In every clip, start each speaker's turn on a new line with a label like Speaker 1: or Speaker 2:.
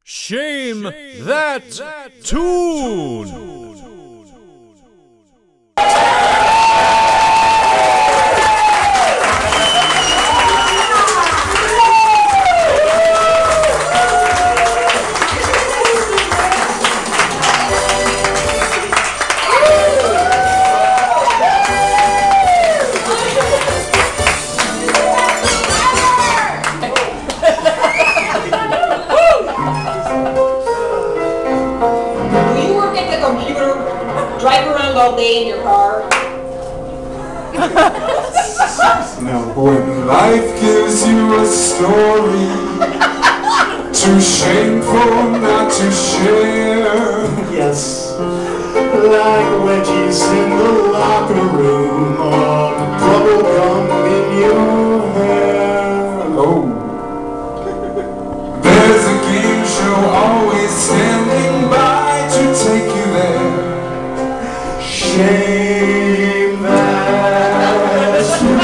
Speaker 1: Shame that tune!
Speaker 2: Drive around all day in your car.
Speaker 3: Now, boy, life gives you a story too shameful not to share.
Speaker 4: Yes, like wedgies in the locker room or bubble gum in your hair.
Speaker 3: Oh, there's a game show always standing by to take you there.
Speaker 4: Shame that's true.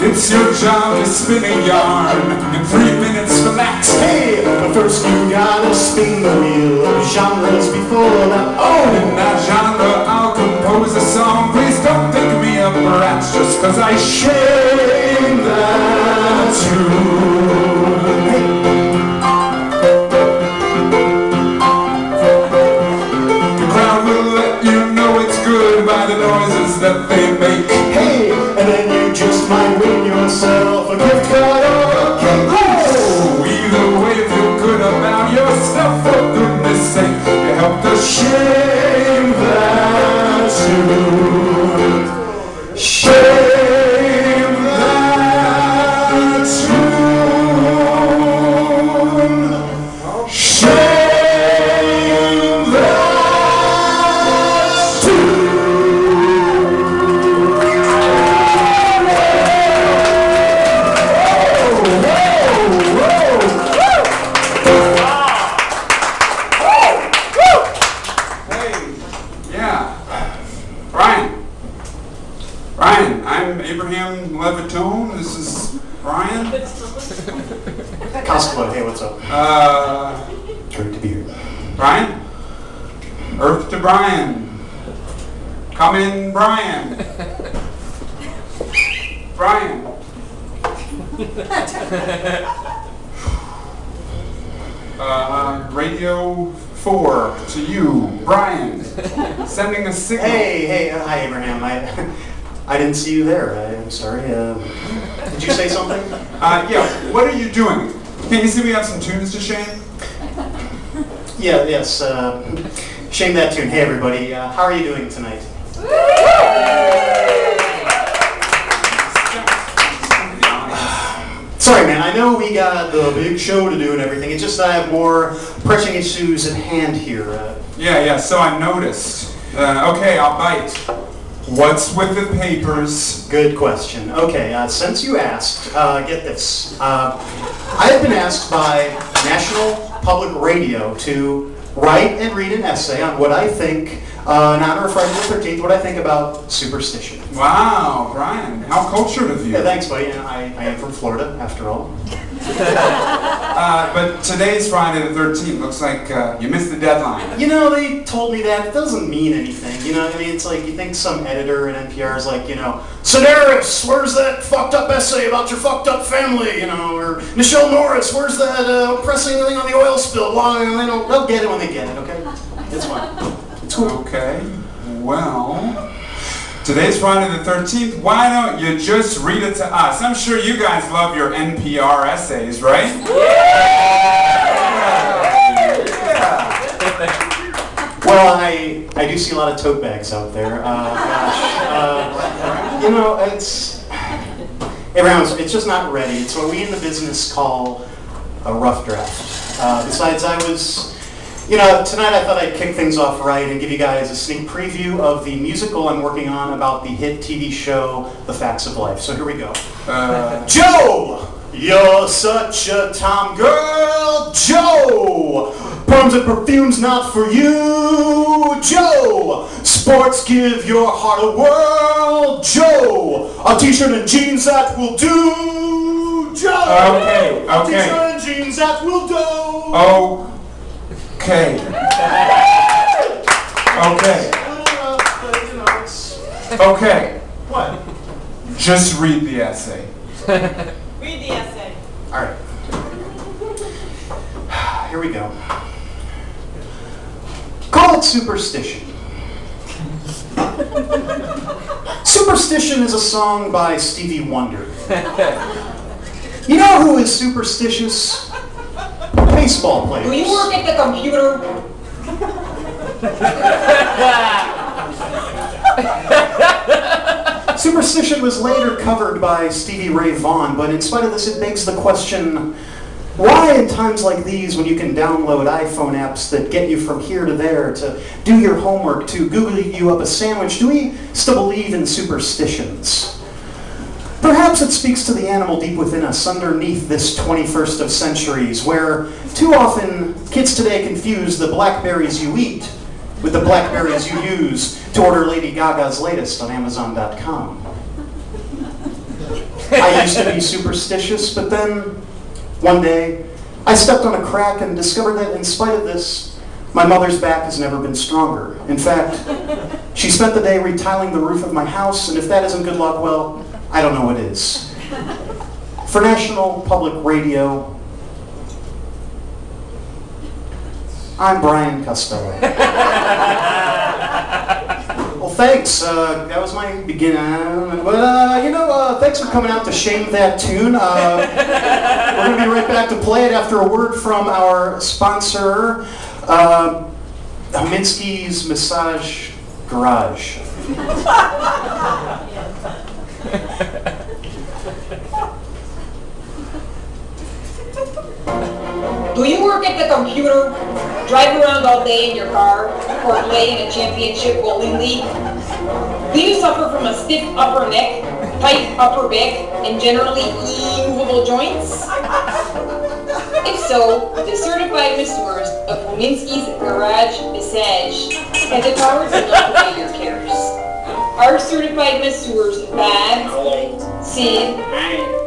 Speaker 3: It's your job to spin a yarn in 3 minutes relax.
Speaker 4: Hey, but first you gotta spin the wheel of genres before that.
Speaker 3: Oh, in that genre I'll compose a song. Please don't think me a brat just cause I shame that tune. Hey. By the noises that they make.
Speaker 4: Hey, and then you just might win yourself a gift card or a cake.
Speaker 3: Oh, either way, feel good about yourself, for goodness sake. You help to shame that tune. Shame that tune. Shame that tune. I'm Abraham Levitone. This is Brian.
Speaker 4: Constable, hey, what's up? Great to be here.
Speaker 3: Brian? Earth to Brian. Come in, Brian. Brian. Radio 4 to you, Brian. Sending a signal.
Speaker 4: Hey, hi Abraham. I didn't see you there. I'm sorry. Did you say something?
Speaker 3: Yeah, what are you doing? Can you see we have some tunes to shame?
Speaker 4: Yeah, yes. Shame that tune. Hey everybody, how are you doing tonight? Sorry man, I know we got the big show to do and everything. It's just I have more pressing issues at hand here.
Speaker 3: Yeah, so I noticed. Okay, I'll bite. What's with the papers?
Speaker 4: Good question. Okay, since you asked, get this. I have been asked by National Public Radio to write and read an essay on what I think, in honor of Friday the 13th, what I think about superstition.
Speaker 3: Wow, Brian, how cultured of you.
Speaker 4: Yeah, thanks, buddy. I am from Florida, after all.
Speaker 3: But today's Friday the 13th. Looks like you missed the deadline.
Speaker 4: You know, they told me that. It doesn't mean anything. You know what I mean? It's like you think some editor at NPR is like, Sedaris, where's that fucked up essay about your fucked up family? Or Nichelle Norris, where's that pressing thing on the oil spill? Well, they'll get it when they get it, okay? It's fine. It's cool.
Speaker 3: Okay, well, today's Friday the 13th. Why don't you just read it to us? I'm sure you guys love your NPR essays, right? Yeah.
Speaker 4: Well, I do see a lot of tote bags out there. It's just not ready. It's what we in the business call a rough draft. Besides, tonight I thought I'd kick things off right and give you guys a sneak preview of the musical I'm working on about the hit TV show, The Facts of Life. So here we go. Joe! You're such a tom girl, Joe! Perms and perfume's not for you, Joe! Sports give your heart a whirl, Joe! A t-shirt and jeans that will do, Joe!
Speaker 3: Okay, okay.
Speaker 4: Design jeans that will do.
Speaker 3: Okay. Okay.
Speaker 4: A little rough, but you know, it's...
Speaker 3: Okay.
Speaker 4: What?
Speaker 3: Just read the essay.
Speaker 2: Read the essay.
Speaker 4: All right. Here we go. Call it superstition. Superstition is a song by Stevie Wonder. You know who is superstitious? Baseball players.
Speaker 2: Do you work at the computer?
Speaker 4: Superstition was later covered by Stevie Ray Vaughan, but in spite of this, it begs the question, why in times like these, when you can download iPhone apps that get you from here to there, to do your homework, to Google you up a sandwich, do we still believe in superstitions? Perhaps it speaks to the animal deep within us underneath this 21st of centuries, where too often kids today confuse the blackberries you eat with the blackberries you use to order Lady Gaga's latest on Amazon.com. I used to be superstitious, but then one day I stepped on a crack and discovered that in spite of this, my mother's back has never been stronger. In fact, she spent the day retiling the roof of my house, and if that isn't good luck, well, I don't know what is. For National Public Radio, I'm Brian Costello. Well, thanks. That was my beginning. But, thanks for coming out to Shame That Tune. We're going to be right back to play it after a word from our sponsor, Hominski's Massage Garage.
Speaker 2: Do you work at the computer? Drive around all day in your car? Or play in a championship bowling league? Do you suffer from a stiff upper neck, tight upper back, and generally immovable joints? If so, the certified masseurs of Hominski's Garage Massage have the power to alleviate your cares. Our certified masseurs, Babs, Sid,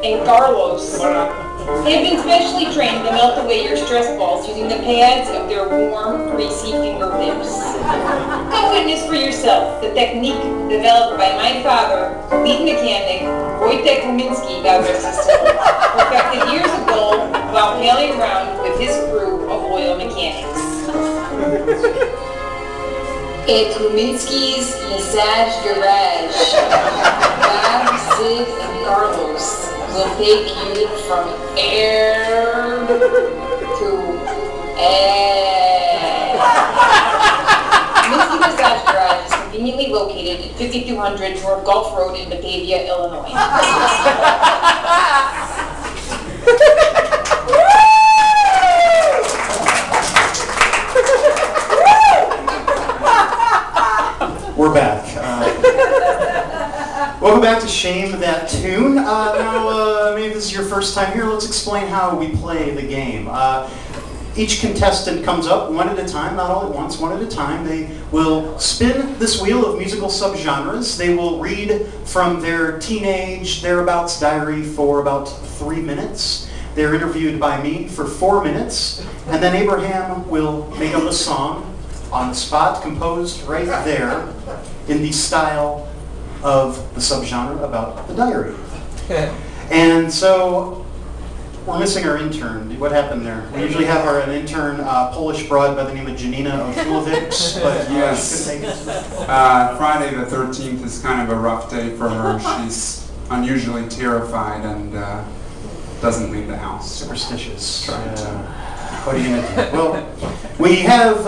Speaker 2: and Carlos, have been specially trained to melt away your stress balls using the pads of their warm, greasy fingertips. Come witness for yourself the technique developed by my father, lead mechanic Wojtek Hominski, God rest his soul, perfected years ago while hailing around with his crew of oil mechanics. At Hominski's Massage Garage, Bob, Sid, and Carlos will take you from air to air. Hominski Massage Garage is conveniently located at 5200 North Gulf Road in Batavia, Illinois.
Speaker 4: We're back. Welcome back to Shame That Tune. Now, maybe this is your first time here. Let's explain how we play the game. Each contestant comes up one at a time, not all at once, one at a time. They will spin this wheel of musical subgenres. They will read from their teenage thereabouts diary for about 3 minutes. They're interviewed by me for 4 minutes. And then Abraham will make up a song on the spot, composed right there in the style of the subgenre about the diary. And so we're missing our intern. What happened there? We usually have an intern, Polish broad by the name of Janina Otulovics, but
Speaker 3: Yes.
Speaker 4: she couldn't make it.
Speaker 3: Friday the 13th is kind of a rough day for her. She's unusually terrified and doesn't leave the house.
Speaker 4: Superstitious.
Speaker 3: Trying to.
Speaker 4: What are you going to do? Well, we have,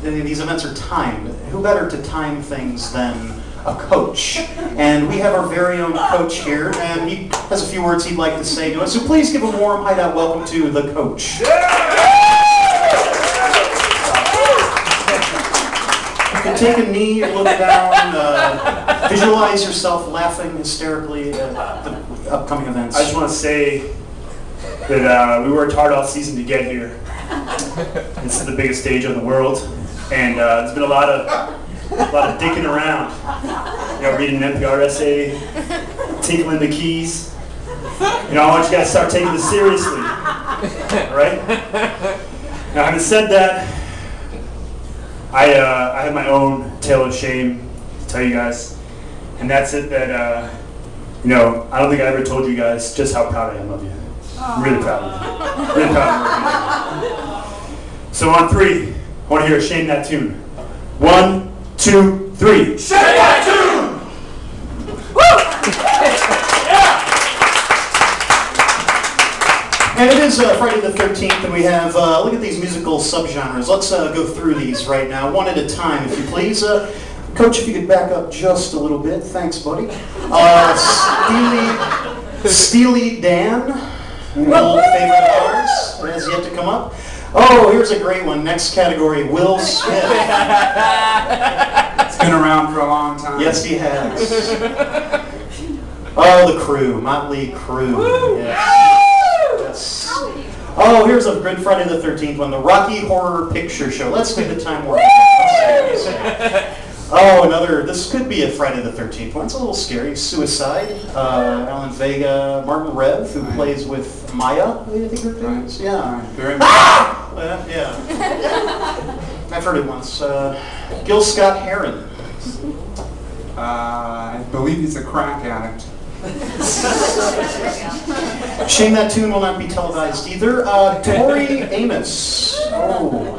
Speaker 4: these events are timed. Who better to time things than a coach? And we have our very own coach here, and he has a few words he'd like to say to us. So please give a warm hideout welcome to the coach. You can take a knee, look down, visualize yourself laughing hysterically at the upcoming events.
Speaker 5: I just want to say that we worked hard all season to get here. This is the biggest stage in the world, and there's been a lot of dicking around. Reading an NPR essay, tinkling the keys, You know, I want you guys to start taking this seriously. All right? Now, having said that, I have my own tale of shame to tell you guys, and that's it. That you know, I don't think I ever told you guys just how proud I am of you. I'm really proud of you. Really proud of you. So on 3, I want to hear a Shame That Tune. 1, 2, 3. Shame That Tune!
Speaker 4: And it is Friday the 13th, and we have, look at these musical subgenres. Let's go through these right now, one at a time, if you please. Coach, if you could back up just a little bit. Thanks, buddy. Steely Dan, an old favorite of ours, has yet to come up. Oh, here's a great one. Next category, Will Smith.
Speaker 3: It's been around for a long time.
Speaker 4: Yes, he has. Oh, The Crew, Motley Crue. Yes. Oh, here's a good Friday the 13th one, the Rocky Horror Picture Show. Let's take the time warning. Oh, another, this could be a Friday the 13th one. It's a little scary. Suicide. Alan Vega, Martin Rev, who plays with Maya, I think her name is. Yeah.
Speaker 3: Very
Speaker 4: Yeah. I've heard it once. Gil Scott-Heron.
Speaker 3: I believe he's a crack addict.
Speaker 4: Shame That Tune will not be televised either. Tori Amos. Oh.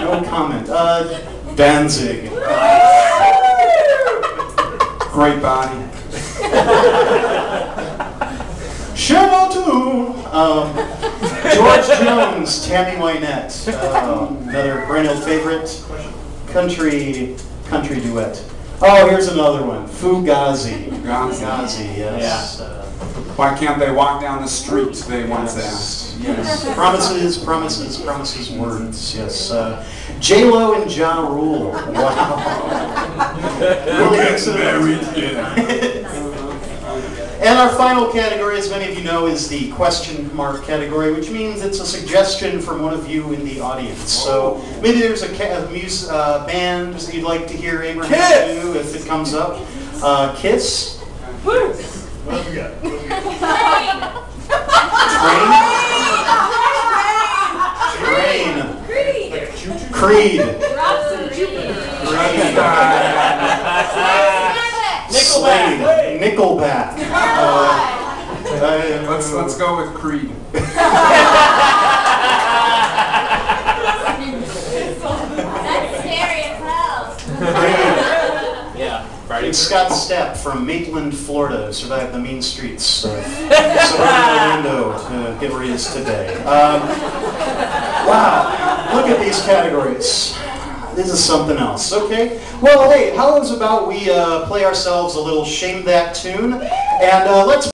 Speaker 4: No comment. Danzig.
Speaker 3: Great body.
Speaker 4: Shame That Tune. George Jones, Tammy Wynette. Another perennial favorite. Country duet. Oh, here's another one. Fugazi. Fugazi, yes.
Speaker 3: Yeah. Why can't they walk down the street? They once asked.
Speaker 4: Yes. Promises, words. Yes. J-Lo and Ja Rule. Wow. Really excellent. And our final category, as many of you know, is the question mark category, which means it's a suggestion from one of you in the audience. So maybe there's a band that you'd like to hear Abraham do if it comes up. Kiss.
Speaker 5: What have we got?
Speaker 4: Train. Creed. Nickelback.
Speaker 3: Let's go with Creed.
Speaker 6: That's scary as hell.
Speaker 4: Yeah. Scott Stapp from Maitland, Florida, survived the mean streets of suburban Orlando to get where he is today. Wow. Look at these categories. This is something else, okay? Well, hey, how about we play ourselves a little Shame That Tune, and let's